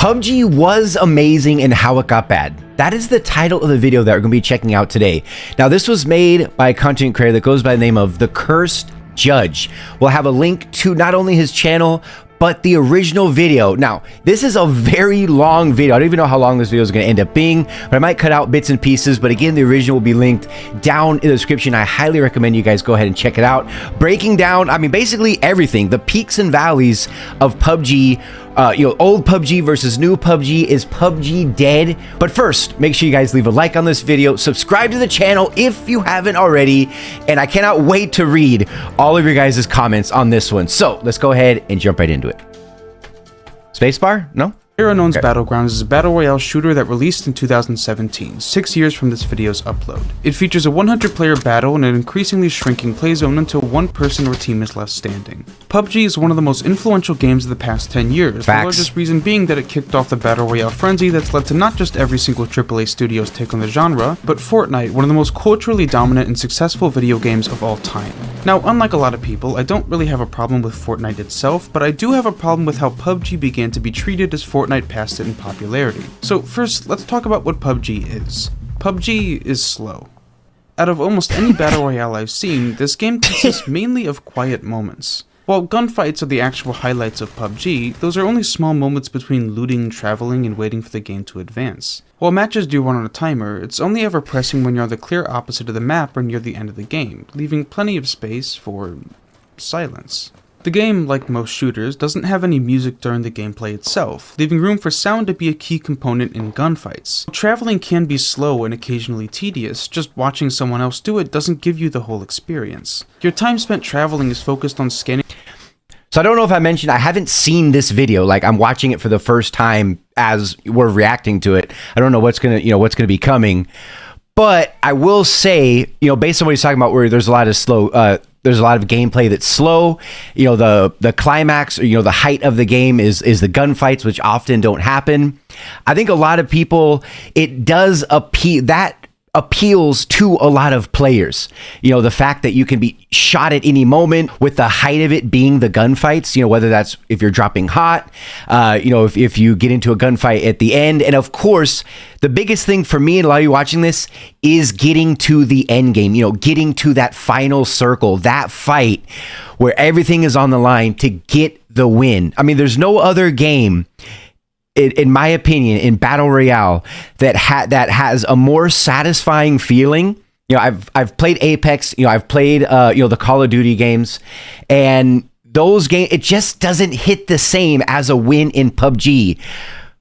PUBG was amazing and how it got bad. That is the title of the video that we're going to be checking out today. Now, this was made by a content creator that goes by the name of The Cursed Judge. We'll have a link to not only his channel, but the original video. Now, this is a very long video. I don't even know how long this video is going to end up being, but I might cut out bits and pieces. But again, the original will be linked down in the description. I highly recommend you guys go ahead and check it out. Breaking down, I mean, basically everything, the peaks and valleys of PUBG. Old PUBG versus new PUBG. Is PUBG dead? But first, make sure you guys leave a like on this video, subscribe to the channel if you haven't already, and I cannot wait to read all of your guys' comments on this one. So let's go ahead and jump right into it. Spacebar? No? PlayerUnknown's Battlegrounds is a battle royale shooter that released in 2017, 6 years from this video's upload. It features a 100-player battle in an increasingly shrinking play zone until one person or team is left standing. PUBG is one of the most influential games of the past 10 years, Facts. the largest reason being that it kicked off the battle royale frenzy that's led to not just every single AAA studio's take on the genre, but Fortnite, one of the most culturally dominant and successful video games of all time. Now, unlike a lot of people, I don't really have a problem with Fortnite itself, but I do have a problem with how PUBG began to be treated as Fortnite passed it in popularity. So first, let's talk about what PUBG is. PUBG is slow. Out of almost any battle royale I've seen, this game consists mainly of quiet moments. While gunfights are the actual highlights of PUBG, those are only small moments between looting, traveling, and waiting for the game to advance. While matches do run on a timer, it's only ever pressing when you're on the clear opposite of the map or near the end of the game, leaving plenty of space for silence. The game, like most shooters, doesn't have any music during the gameplay itself, leaving room for sound to be a key component in gunfights. Traveling can be slow and occasionally tedious, just watching someone else do it doesn't give you the whole experience. Your time spent traveling is focused on scanning. So I don't know if I mentioned, I haven't seen this video. Like, I'm watching it for the first time as we're reacting to it. I don't know what's gonna be coming. But I will say, based on what he's talking about, where there's a lot of there's a lot of gameplay that's slow. The climax, or, the height of the game is the gunfights, which often don't happen. I think a lot of people, it does appeals to a lot of players. The fact that you can be shot at any moment, with the height of it being the gunfights, whether that's if you're dropping hot, if you get into a gunfight at the end. And of course, the biggest thing for me and a lot of you watching this is getting to the end game, getting to that final circle, that fight where everything is on the line to get the win. I mean, there's no other game, in my opinion, in Battle Royale that has a more satisfying feeling. I've played Apex, I've played the Call of Duty games, and those games, it just doesn't hit the same as a win in PUBG.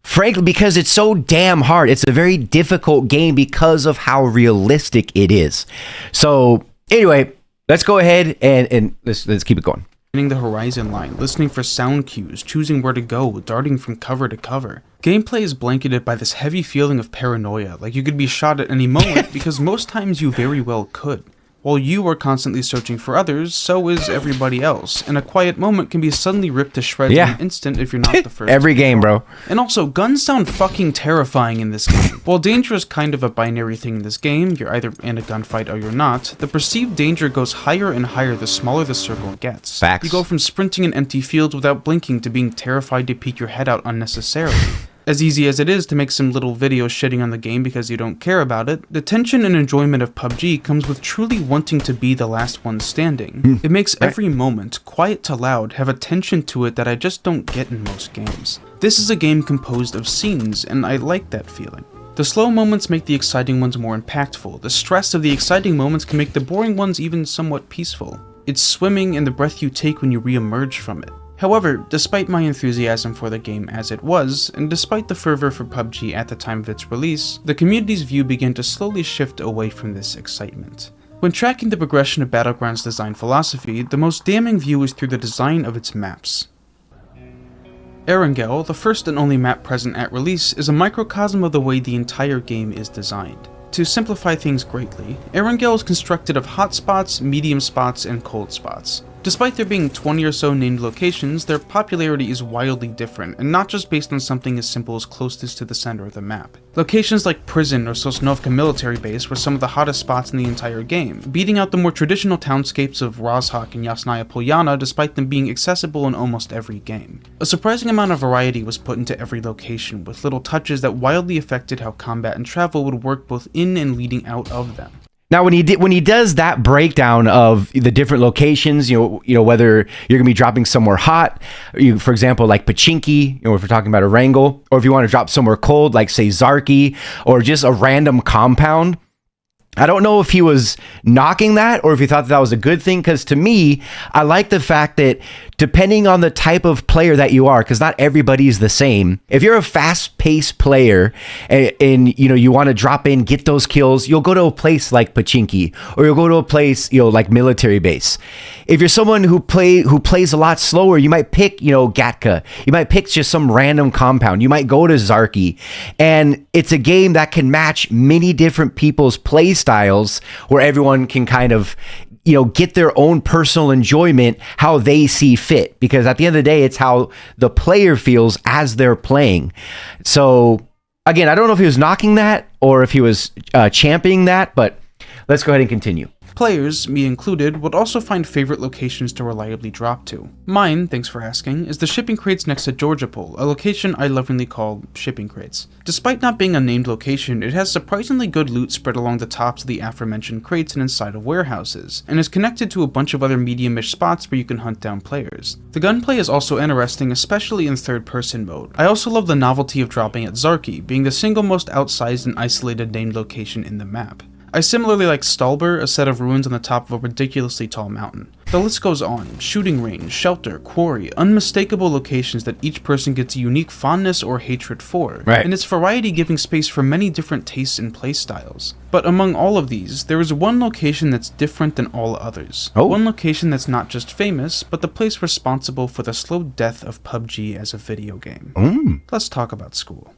Frankly, because it's so damn hard. It's a very difficult game because of how realistic it is. So anyway, let's go ahead and let's keep it going. The horizon line, listening for sound cues, choosing where to go, darting from cover to cover. Gameplay is blanketed by this heavy feeling of paranoia, like you could be shot at any moment, because most times you very well could. While you are constantly searching for others, so is everybody else, and a quiet moment can be suddenly ripped to shreds in an instant if you're not the first. Every game, bro. And also, guns sound fucking terrifying in this game. While danger is kind of a binary thing in this game, you're either in a gunfight or you're not, the perceived danger goes higher and higher the smaller the circle gets. Facts. You go from sprinting in empty fields without blinking to being terrified to peek your head out unnecessarily. As easy as it is to make some little video shitting on the game because you don't care about it, the tension and enjoyment of PUBG comes with truly wanting to be the last one standing. It makes every moment, quiet to loud, have a tension to it that I just don't get in most games. This is a game composed of scenes, and I like that feeling. The slow moments make the exciting ones more impactful. The stress of the exciting moments can make the boring ones even somewhat peaceful. It's swimming in the breath you take when you re-emerge from it. However, despite my enthusiasm for the game as it was, and despite the fervor for PUBG at the time of its release, the community's view began to slowly shift away from this excitement. When tracking the progression of Battlegrounds' design philosophy, the most damning view is through the design of its maps. Erangel, the first and only map present at release, is a microcosm of the way the entire game is designed. To simplify things greatly, Erangel is constructed of hot spots, medium spots, and cold spots. Despite there being 20 or so named locations, their popularity is wildly different, and not just based on something as simple as closest to the center of the map. Locations like Prison or Sosnovka Military Base were some of the hottest spots in the entire game, beating out the more traditional townscapes of Rozhok and Yasnaya Polyana despite them being accessible in almost every game. A surprising amount of variety was put into every location, with little touches that wildly affected how combat and travel would work both in and leading out of them. Now, when he does that breakdown of the different locations, you know whether you're gonna be dropping somewhere hot, for example, like Pachinki, if we're talking about a Wrangel, or if you want to drop somewhere cold, like say Zarki, or just a random compound. I don't know if he was knocking that or if he thought that was a good thing, because to me, I like the fact that depending on the type of player that you are, because not everybody's the same. If you're a fast-paced player and you want to drop in, get those kills, you'll go to a place like Pachinki, or you'll go to a place like Military Base. If you're someone who plays a lot slower, you might pick Gatka. You might pick just some random compound. You might go to Zarki, and it's a game that can match many different people's play styles, where everyone can kind of get their own personal enjoyment how they see fit, because at the end of the day, it's how the player feels as they're playing. So again, I don't know if he was knocking that or if he was championing that, but let's go ahead and continue. Players, me included, would also find favorite locations to reliably drop to. Mine, thanks for asking, is the shipping crates next to Georgiapol, a location I lovingly call shipping crates. Despite not being a named location, it has surprisingly good loot spread along the tops of the aforementioned crates and inside of warehouses, and is connected to a bunch of other medium-ish spots where you can hunt down players. The gunplay is also interesting, especially in third-person mode. I also love the novelty of dropping at Zarki, being the single most outsized and isolated named location in the map. I similarly like Stalber, a set of ruins on the top of a ridiculously tall mountain. The list goes on: shooting range, shelter, quarry, unmistakable locations that each person gets a unique fondness or hatred for, right. And its variety giving space for many different tastes and playstyles. But among all of these, there is one location that's different than all others. Oh. One location that's not just famous, but the place responsible for the slow death of PUBG as a video game. Let's talk about School.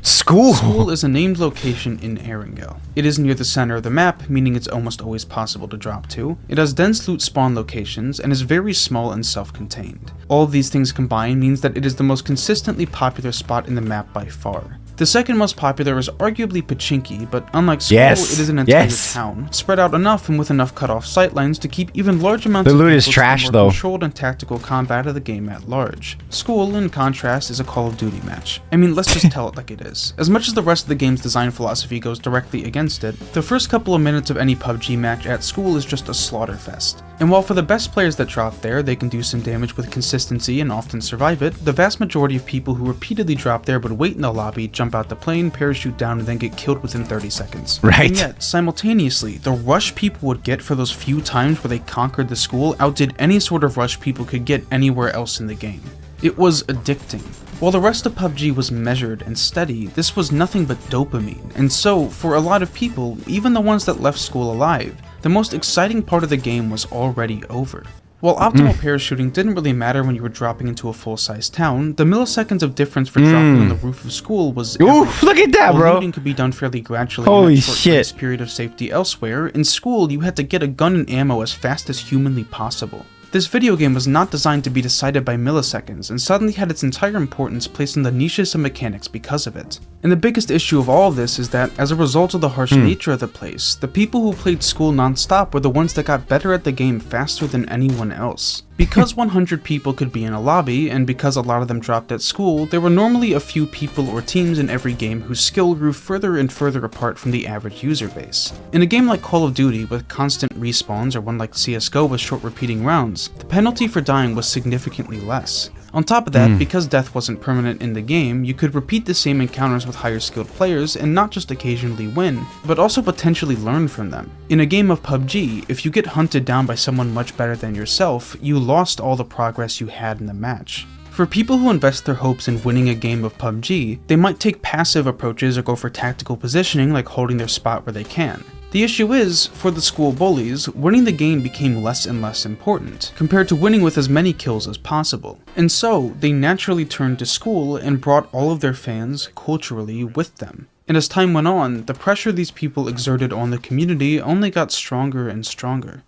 School is a named location in Erangel. It is near the center of the map, meaning it's almost always possible to drop to. It has dense loot spawn locations, and is very small and self-contained. All of these things combined means that it is the most consistently popular spot in the map by far. The second most popular is arguably Pachinki, but unlike School, it is an entire town, spread out enough and with enough cut-off sightlines to keep even large amounts of loot is trash, more though. Controlled and tactical combat of the game at large. School, in contrast, is a Call of Duty match. I mean, let's just tell it like it is. As much as the rest of the game's design philosophy goes directly against it, the first couple of minutes of any PUBG match at School is just a slaughter fest. And while for the best players that drop there, they can do some damage with consistency and often survive it, the vast majority of people who repeatedly drop there but wait in the lobby, jump out the plane, parachute down, and then get killed within 30 seconds. Right. And yet, simultaneously, the rush people would get for those few times where they conquered the School outdid any sort of rush people could get anywhere else in the game. It was addicting. While the rest of PUBG was measured and steady, this was nothing but dopamine, and so, for a lot of people, even the ones that left School alive, the most exciting part of the game was already over. While optimal parachuting didn't really matter when you were dropping into a full-size town, the milliseconds of difference for dropping on the roof of School was Oof, look at that, while bro! looting could be done fairly gradually Holy in a short shit. period of safety elsewhere, in School you had to get a gun and ammo as fast as humanly possible. This video game was not designed to be decided by milliseconds, and suddenly had its entire importance placed in the niches of mechanics because of it. And the biggest issue of all of this is that, as a result of the harsh nature of the place, the people who played School non-stop were the ones that got better at the game faster than anyone else. Because 100 people could be in a lobby, and because a lot of them dropped at School, there were normally a few people or teams in every game whose skill grew further and further apart from the average user base. In a game like Call of Duty with constant respawns, or one like CSGO with short repeating rounds, the penalty for dying was significantly less. On top of that, because death wasn't permanent in the game, you could repeat the same encounters with higher skilled players and not just occasionally win, but also potentially learn from them. In a game of PUBG, if you get hunted down by someone much better than yourself, you lost all the progress you had in the match. For people who invest their hopes in winning a game of PUBG, they might take passive approaches or go for tactical positioning like holding their spot where they can. The issue is, for the School bullies, winning the game became less and less important, compared to winning with as many kills as possible. And so, they naturally turned to School and brought all of their fans, culturally, with them. And as time went on, the pressure these people exerted on the community only got stronger and stronger.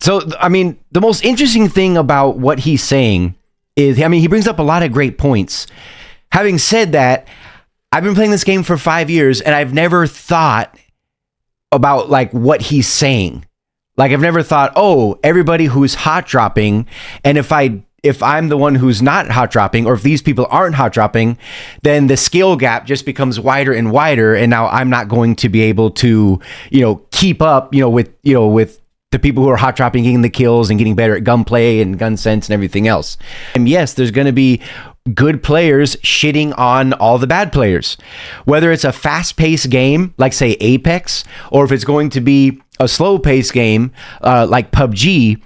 So, I mean, the most interesting thing about what he's saying is, I mean, he brings up a lot of great points. Having said that, I've been playing this game for 5 years and I've never thought about like what he's saying. Like I've never thought, oh, everybody who's hot dropping, and if I'm the one who's not hot dropping, or if these people aren't hot dropping, then the skill gap just becomes wider and wider, and now I'm not going to be able to, keep up, with the people who are hot dropping, getting the kills and getting better at gunplay and gun sense and everything else. And yes, there's going to be good players shitting on all the bad players, whether it's a fast-paced game like say Apex, or if it's going to be a slow-paced game like PUBG.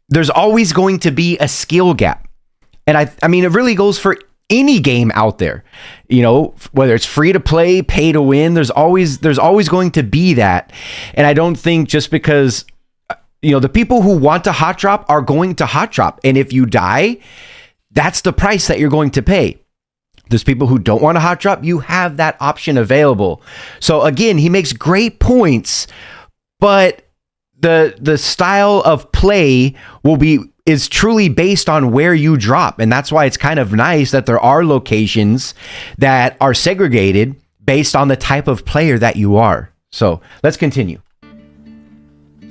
There's always going to be a skill gap, and I mean it really goes for any game out there, whether it's free to play, pay to win. There's always going to be that, and I don't think just because the people who want to hot drop are going to hot drop, and if you die, that's the price that you're going to pay. There's people who don't want to hot drop. You have that option available. So again, he makes great points, but the style of play is truly based on where you drop, and that's why it's kind of nice that there are locations that are segregated based on the type of player that you are. So let's continue.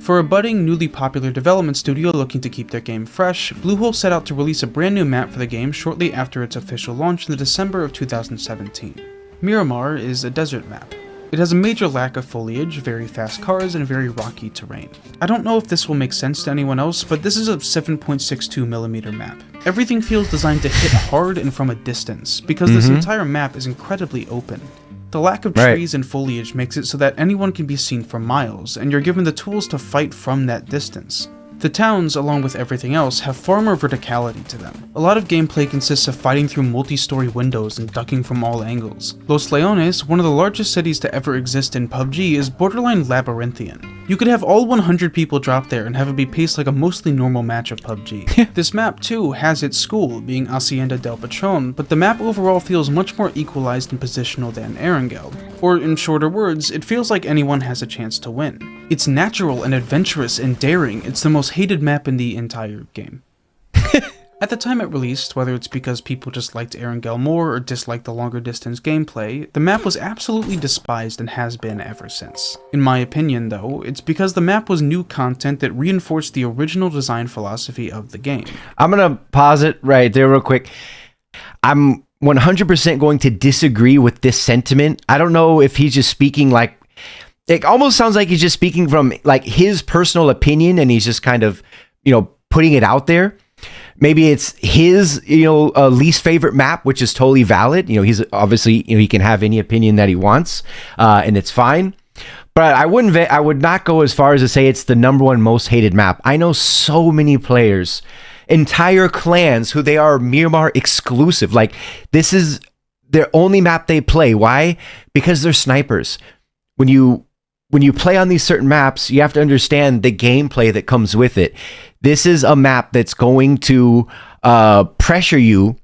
For a budding, newly popular development studio looking to keep their game fresh, Bluehole set out to release a brand new map for the game shortly after its official launch in the December of 2017. Miramar is a desert map. It has a major lack of foliage, very fast cars, and very rocky terrain. I don't know if this will make sense to anyone else, but this is a 7.62mm map. Everything feels designed to hit hard and from a distance, because this entire map is incredibly open. The lack of trees and foliage makes it so that anyone can be seen for miles, and you're given the tools to fight from that distance. The towns, along with everything else, have far more verticality to them. A lot of gameplay consists of fighting through multi-story windows and ducking from all angles. Los Leones, one of the largest cities to ever exist in PUBG, is borderline labyrinthian. You could have all 100 people drop there and have it be paced like a mostly normal match of PUBG. This map too has its school, being Hacienda del Patron, but the map overall feels much more equalized and positional than Erangel. Or in shorter words, it feels like anyone has a chance to win. It's natural and adventurous and daring. It's the most hated map in the entire game. At the time it released, whether it's because people just liked Erangel more or disliked the longer distance gameplay, the map was absolutely despised and has been ever since. In my opinion though, it's because the map was new content that reinforced the original design philosophy of the game. I'm gonna pause it right there real quick. I'm 100% going to disagree with this sentiment. I don't know if he's just speaking like, it almost sounds like he's just speaking from like his personal opinion and he's just kind of, putting it out there. Maybe it's his, least favorite map, which is totally valid. He's obviously, he can have any opinion that he wants, and it's fine. But I would not go as far as to say it's the number one most hated map. I know so many players, entire clans, who they are Miramar exclusive. Like, this is their only map they play. Why? Because they're snipers. When you play on these certain maps, you have to understand the gameplay that comes with it. This is a map that's going to pressure you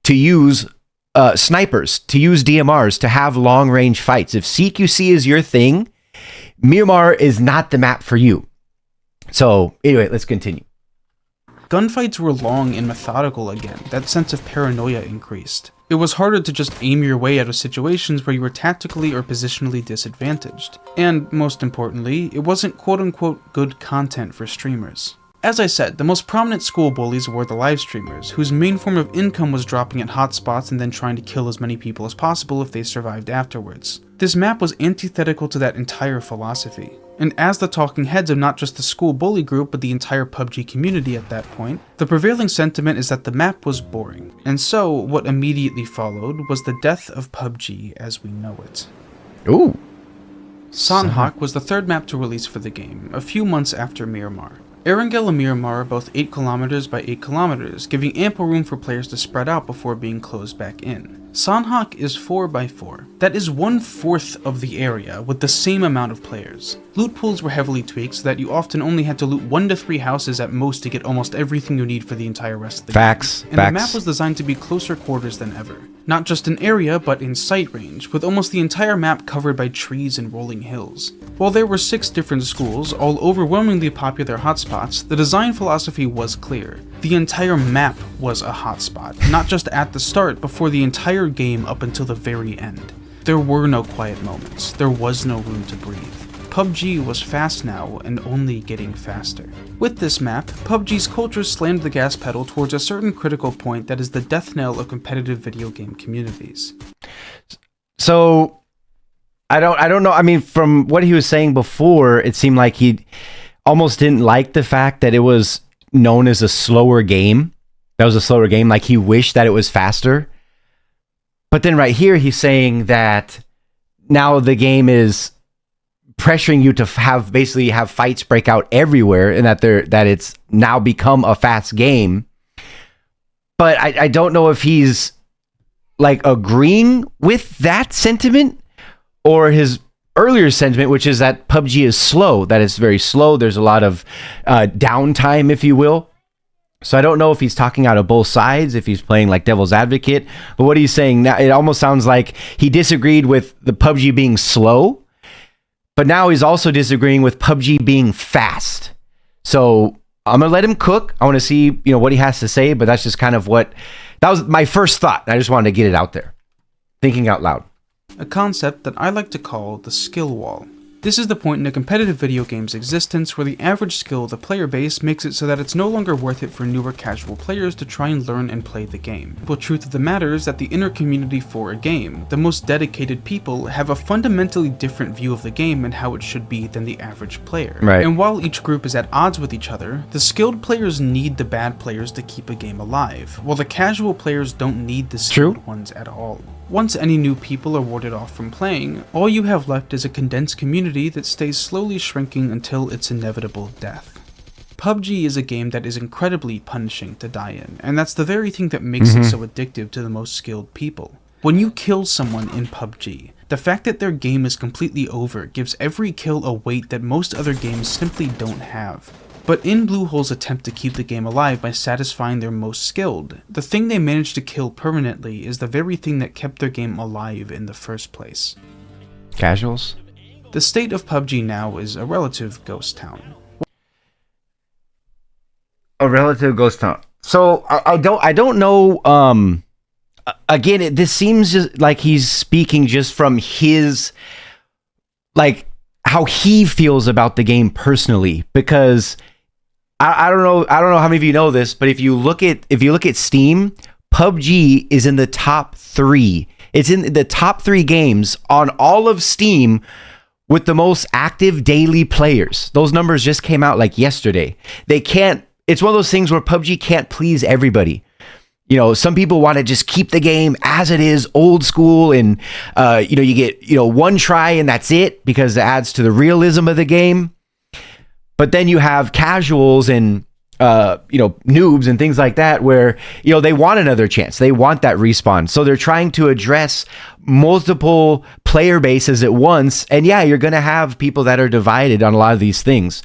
to use snipers, to use DMRs, to have long-range fights. If CQC is your thing, Miramar is not the map for you. So, anyway, let's continue. Gunfights were long and methodical again. That sense of paranoia increased. It was harder to just aim your way out of situations where you were tactically or positionally disadvantaged. And, most importantly, it wasn't quote-unquote good content for streamers. As I said, the most prominent school bullies were the live streamers, whose main form of income was dropping at hotspots and then trying to kill as many people as possible if they survived afterwards. This map was antithetical to that entire philosophy. And as the talking heads of not just the school bully group but the entire PUBG community at that point, the prevailing sentiment is that the map was boring. And so, what immediately followed was the death of PUBG as we know it. Ooh. Sanhok was the third map to release for the game, a few months after Miramar. Erangel and Miramar are both 8 kilometers by 8 kilometers, giving ample room for players to spread out before being closed back in. Sanhok is 4x4. That is 1/4 of the area with the same amount of players. Loot pools were heavily tweaked so that you often only had to loot 1 to 3 houses at most to get almost everything you need for the entire rest of the game. And the map was designed to be closer quarters than ever. Not just in area, but in sight range, with almost the entire map covered by trees and rolling hills. While there were 6 different schools, all overwhelmingly popular hotspots, the design philosophy was clear. The entire map was a hotspot, not just at the start, but for the entire game up until the very end. There were no quiet moments, there was no room to breathe. PUBG was fast now, and only getting faster. With this map, PUBG's culture slammed the gas pedal towards a certain critical point that is the death knell of competitive video game communities. So, I don't know, I mean, from what he was saying before, it seemed like he almost didn't like the fact that it was known as a slower game. That was a slower game, like he wished that it was faster. But then right here, he's saying that now the game is pressuring you to basically have fights break out everywhere, and that it's now become a fast game. But I don't know if he's like agreeing with that sentiment or his earlier sentiment, which is that PUBG is slow, that it's very slow. There's a lot of downtime, if you will. So I don't know if he's talking out of both sides, if he's playing like devil's advocate. But what he's saying now, it almost sounds like he disagreed with the PUBG being slow, but now he's also disagreeing with PUBG being fast. So I'm gonna let him cook. I want to see, what he has to say. But that's just kind of that was my first thought. I just wanted to get it out there, thinking out loud. A concept that I like to call the skill wall. This is the point in a competitive video game's existence where the average skill of the player base makes it so that it's no longer worth it for newer casual players to try and learn and play the game. The truth of the matter is that the inner community for a game, the most dedicated people, have a fundamentally different view of the game and how it should be than the average player. Right. And while each group is at odds with each other, the skilled players need the bad players to keep a game alive, while the casual players don't need the skilled ones at all. Once any new people are warded off from playing, all you have left is a condensed community that stays slowly shrinking until its inevitable death. PUBG is a game that is incredibly punishing to die in, and that's the very thing that makes it so addictive to the most skilled people. When you kill someone in PUBG, the fact that their game is completely over gives every kill a weight that most other games simply don't have. But in Bluehole's attempt to keep the game alive by satisfying their most skilled, the thing they managed to kill permanently is the very thing that kept their game alive in the first place. Casuals? The state of PUBG now is a relative ghost town. A relative ghost town. So I don't know. Again, this seems just like he's speaking just from his, like, how he feels about the game personally, because I don't know how many of you know this, but if you look at Steam, PUBG is in the top 3. It's in the top 3 games on all of Steam with the most active daily players. Those numbers just came out like yesterday. It's one of those things where PUBG can't please everybody. Some people want to just keep the game as it is, old school, and you get one try and that's it, because it adds to the realism of the game. But then you have casuals and noobs and things like that where they want another chance. They want that respawn. So they're trying to address multiple player bases at once. And yeah, you're going to have people that are divided on a lot of these things.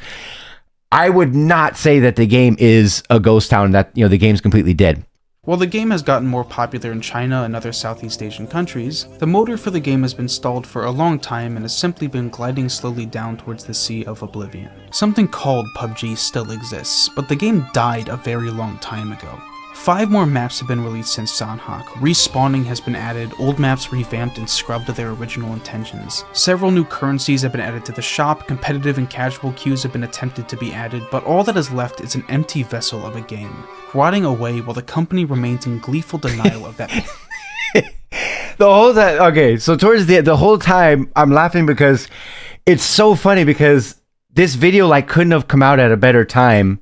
I would not say that the game is a ghost town, that the game's completely dead. While the game has gotten more popular in China and other Southeast Asian countries, the motor for the game has been stalled for a long time and has simply been gliding slowly down towards the sea of oblivion. Something called PUBG still exists, but the game died a very long time ago. 5 more maps have been released since Sanhok, respawning has been added, old maps revamped and scrubbed to their original intentions. Several new currencies have been added to the shop, competitive and casual queues have been attempted to be added, but all that is left is an empty vessel of a game, rotting away while the company remains in gleeful denial of that. The whole time, okay, so towards the whole time, I'm laughing because it's so funny, because this video couldn't have come out at a better time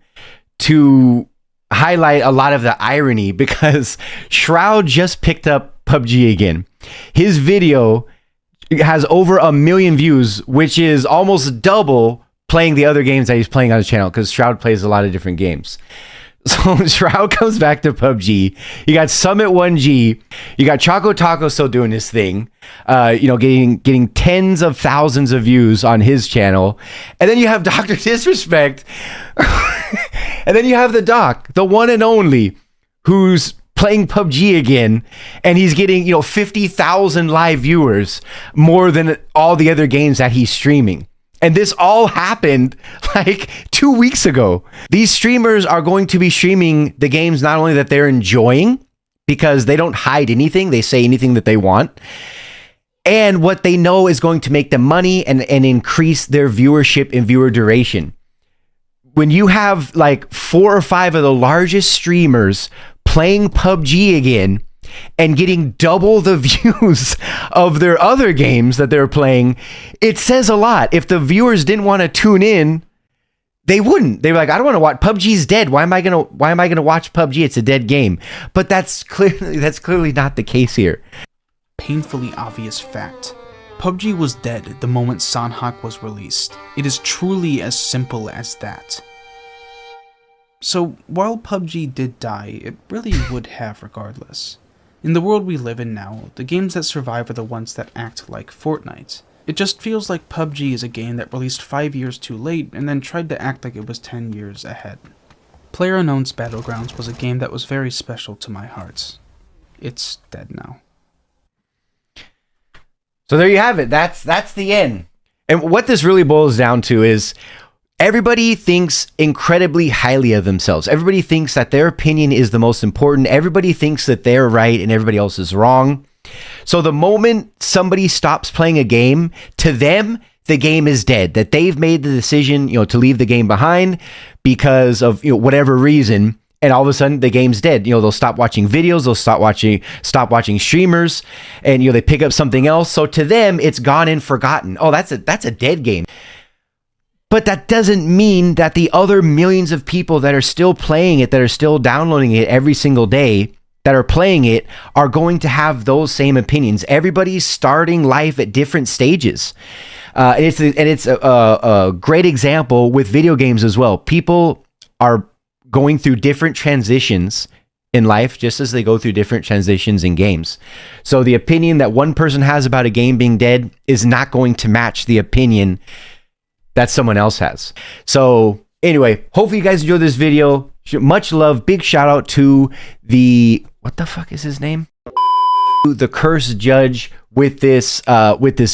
to highlight a lot of the irony, because Shroud just picked up PUBG again. His video has over 1 million views, which is almost double playing the other games that he's playing on his channel, because Shroud plays a lot of different games. So Shroud comes back to PUBG. You got Summit 1G. You got Choco Taco still doing his thing. Getting tens of thousands of views on his channel. And then you have Dr. Disrespect. And then you have the Doc, the one and only, who's playing PUBG again, and he's getting 50,000 live viewers, more than all the other games that he's streaming. And this all happened like 2 weeks ago. These streamers are going to be streaming the games not only that they're enjoying, because they don't hide anything, they say anything that they want, and what they know is going to make them money and increase their viewership and viewer duration. When you have like 4 or 5 of the largest streamers playing PUBG again and getting double the views of their other games that they're playing, it says a lot. If the viewers didn't want to tune in, they wouldn't. They were like, I don't want to watch. PUBG's dead. Why am I gonna watch PUBG? It's a dead game. But that's clearly not the case here. Painfully obvious fact. PUBG was dead the moment Sanhok was released. It is truly as simple as that. So, while PUBG did die, it really would have regardless. In the world we live in now, the games that survive are the ones that act like Fortnite. It just feels like PUBG is a game that released 5 years too late and then tried to act like it was 10 years ahead. PlayerUnknown's Battlegrounds was a game that was very special to my heart. It's dead now. So there you have it. That's the end. And what this really boils down to is everybody thinks incredibly highly of themselves. Everybody thinks that their opinion is the most important. Everybody thinks that they're right and everybody else is wrong. So the moment somebody stops playing a game, to them, the game is dead. That they've made the decision, to leave the game behind because of whatever reason. And all of a sudden, the game's dead. They'll stop watching videos. They'll stop watching streamers, and they pick up something else. So to them, it's gone and forgotten. Oh, that's a dead game. But that doesn't mean that the other millions of people that are still playing it, that are still downloading it every single day, that are playing it, are going to have those same opinions. Everybody's starting life at different stages. And it's a great example with video games as well. People are going through different transitions in life, just as they go through different transitions in games. So the opinion that one person has about a game being dead is not going to match the opinion that someone else has. So anyway, hopefully you guys enjoyed this video. Much love. Big shout out to what the fuck is his name? The cursed judge with this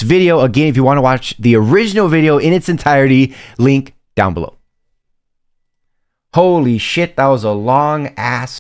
video. Again, if you want to watch the original video in its entirety, link down below. Holy shit, that was a long ass